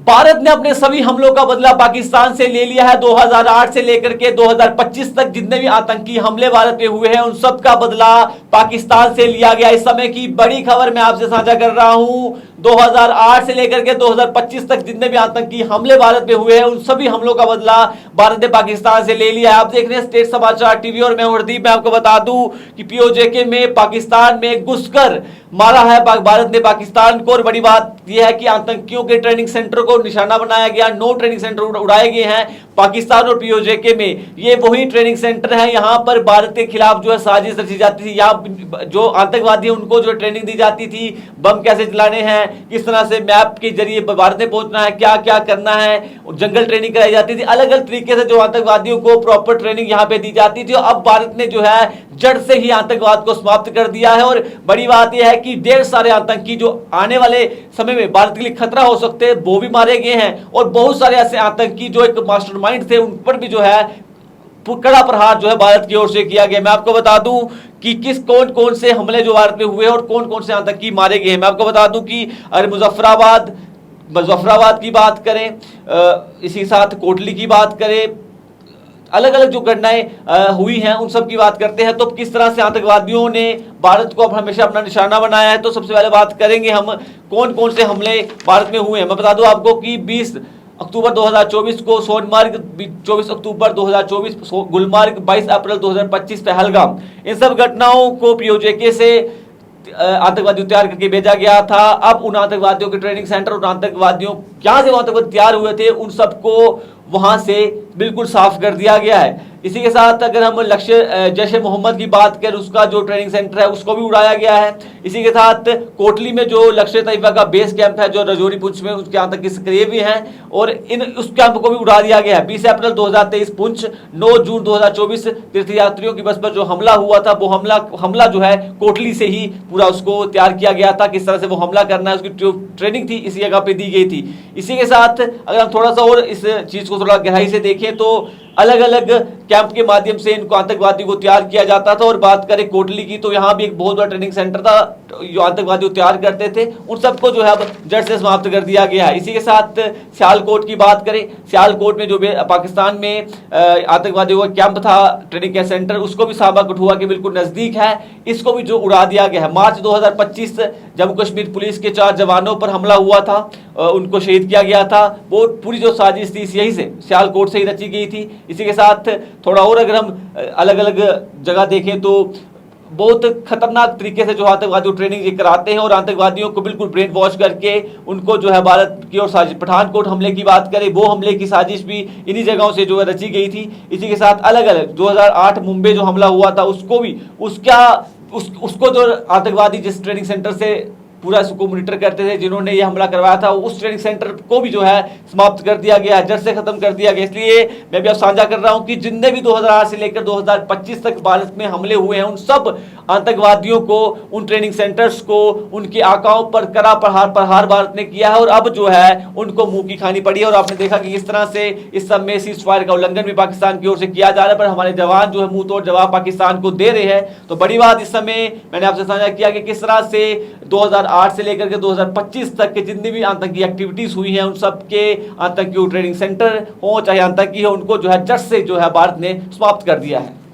भारत ने अपने सभी हमलों का बदला पाकिस्तान से ले लिया है। 2008 से लेकर के 2025 तक जितने भी आतंकी हमले भारत में हुए हैं उन सब का बदला पाकिस्तान से लिया गया। इस समय की बड़ी खबर मैं आपसे साझा कर रहा हूं। 2008 से लेकर के 2025 तक जितने भी आतंकी हमले भारत में हुए हैं उन सभी हमलों का बदला भारत ने पाकिस्तान से ले लिया है। आप देख रहे हैं स्टेट समाचार टीवी और मैं हरदीप। मैं आपको बता दूं कि पीओजेके में पाकिस्तान में घुसकर मारा है भारत ने पाकिस्तान को। और बड़ी बात यह है कि आतंकियों के ट्रेनिंग सेंटर को निशाना बनाया गया, 9 ट्रेनिंग सेंटर उड़ाए गए हैं पाकिस्तान और पीओजेके में। ये वही ट्रेनिंग सेंटर है, यहां पर भारत के खिलाफ जो है साजिश रची जाती थी। यहाँ जो आतंकवादी उनको जो ट्रेनिंग दी जाती थी, बम कैसे चलाने हैं, किस तरह से मैप के जरिए भारत में पहुंचना है, क्या क्या करना है, जंगल ट्रेनिंग कराई जाती थी। अलग अलग तरीके से जो आतंकवादियों को प्रॉपर ट्रेनिंग यहाँ पे दी जाती थी। अब भारत ने जो है जड़ से ही आतंकवाद को समाप्त कर दिया है। और बड़ी बात यह है कि ढेर सारे आतंकी जो आने वाले समय में भारत के लिए खतरा हो सकते हैं वो भी मारे गए हैं। और बहुत सारे ऐसे आतंकी जो एक मास्टरमाइंड थे उन पर भी जो है कड़ा प्रहार जो है भारत की ओर से किया गया। मैं आपको बता दूं कि कौन कौन से हमले जो भारत में हुए और कौन कौन से आतंकी मारे गए हैं। मैं आपको बता दूं कि अगर मुजफ्फराबाद की बात करें, इसी साथ कोटली की बात करें, अलग अलग जो घटनाएं हुई हैं उन सब की बात करते हैं। तो किस तरह से आतंकवादियों ने भारत को अब हमेशा अपना निशाना बनाया है, तो सबसे पहले बात करेंगे हम कौन कौन से हमले भारत में हुए हैं। मैं बता दूं आपको कि 20 अक्टूबर 2024 को सोनमार्ग, 24 अक्टूबर 2024 गुलमार्ग, 22 अप्रैल 2025 पहलगाम, इन सब घटनाओं को पीओजेके से आतंकवादी तैयार करके भेजा गया था। अब उन आतंकवादियों के ट्रेनिंग सेंटर, उन आतंकवादियों जहां से आतंकवादी तैयार हुए थे उन सबको वहां से बिल्कुल साफ कर दिया गया है। इसी के साथ अगर हम लक्ष्य जैश-ए मोहम्मद की बात करें, उसका जो ट्रेनिंग सेंटर है उसको भी उड़ाया गया है। इसी के साथ कोटली में जो लश्कर तैयबा का बेस कैंप है जो रजौरी पुंछ में, उसके आतंकी सक्रिय भी हैं और उस कैंप को भी उड़ा दिया गया है। 20 अप्रैल 2023 पुंछ, 9 जून 2024 तीर्थयात्रियों की बस पर जो हमला हुआ था वो हमला जो है कोटली से ही पूरा उसको तैयार किया गया था। किस तरह से वो हमला करना है उसकी ट्रेनिंग थी, इसी जगह पे दी गई थी। इसी के साथ अगर हम थोड़ा सा और इस चीज को थोड़ा गहराई से देखें तो अलग अलग कैंप के माध्यम से इनको आतंकवादी को तैयार किया जाता था। और बात करें कोटली की तो यहाँ भी एक बहुत बड़ा ट्रेनिंग सेंटर था जो आतंकवादी को तैयार करते थे, उन सबको जो है अब जड़ से समाप्त कर दिया गया है। इसी के साथ सियालकोट की बात करें, सियालकोट में जो पाकिस्तान में आतंकवादियों का कैंप था, ट्रेनिंग सेंटर, उसको भी साबा कठुआ के बिल्कुल नजदीक है, इसको भी जो उड़ा दिया गया है। मार्च 2025 जम्मू कश्मीर पुलिस के 4 जवानों पर हमला हुआ था, उनको शहीद किया गया था। वो पूरी जो साजिश थी यही से सियालकोट से ही रची गई थी। इसी के साथ थोड़ा और अगर हम अलग अलग जगह देखें तो बहुत खतरनाक तरीके से जो आतंकवादी ट्रेनिंग कराते हैं और आतंकवादियों को बिल्कुल ब्रेन वॉश करके उनको जो है भारत की ओर साजिश, पठानकोट हमले की बात करें, वो हमले की साजिश भी इन्हीं जगहों से जो है रची गई थी। इसी के साथ अलग अलग 2008 मुंबई जो हमला हुआ था उसको भी उसको जो आतंकवादी जिस ट्रेनिंग सेंटर से पूरा इसको मॉनिटर करते थे, जिन्होंने ये हमला करवाया था, उस ट्रेनिंग सेंटर को भी जो है समाप्त कर दिया गया, जड़ से खत्म कर दिया गया। इसलिए मैं भी अब साझा कर रहा हूं कि जितने भी 2008 से लेकर 2025 तक भारत में हमले हुए हैं उन सब आतंकवादियों को, उन ट्रेनिंग सेंटर्स को, उनके आकाओं पर कड़ा प्रहार भारत ने किया है और अब जो है उनको मुंह की खानी पड़ी है। और आपने देखा कि इस तरह से इस सब में सीज फायर का उल्लंघन भी पाकिस्तान की ओर से किया जा रहा है, पर हमारे जवान जो है मुंह तोड़ जवाब पाकिस्तान को दे रहे हैं। तो बड़ी बात इस समय मैंने आपसे साझा किया कि किस तरह से 2008 से लेकर के 2025 तक के जितनी भी आतंकी एक्टिविटीज हुई हैं उन सब के आतंकी ट्रेनिंग सेंटर हो चाहे आतंकी हो, उनको जो है जड़ से जो है भारत ने समाप्त कर दिया है।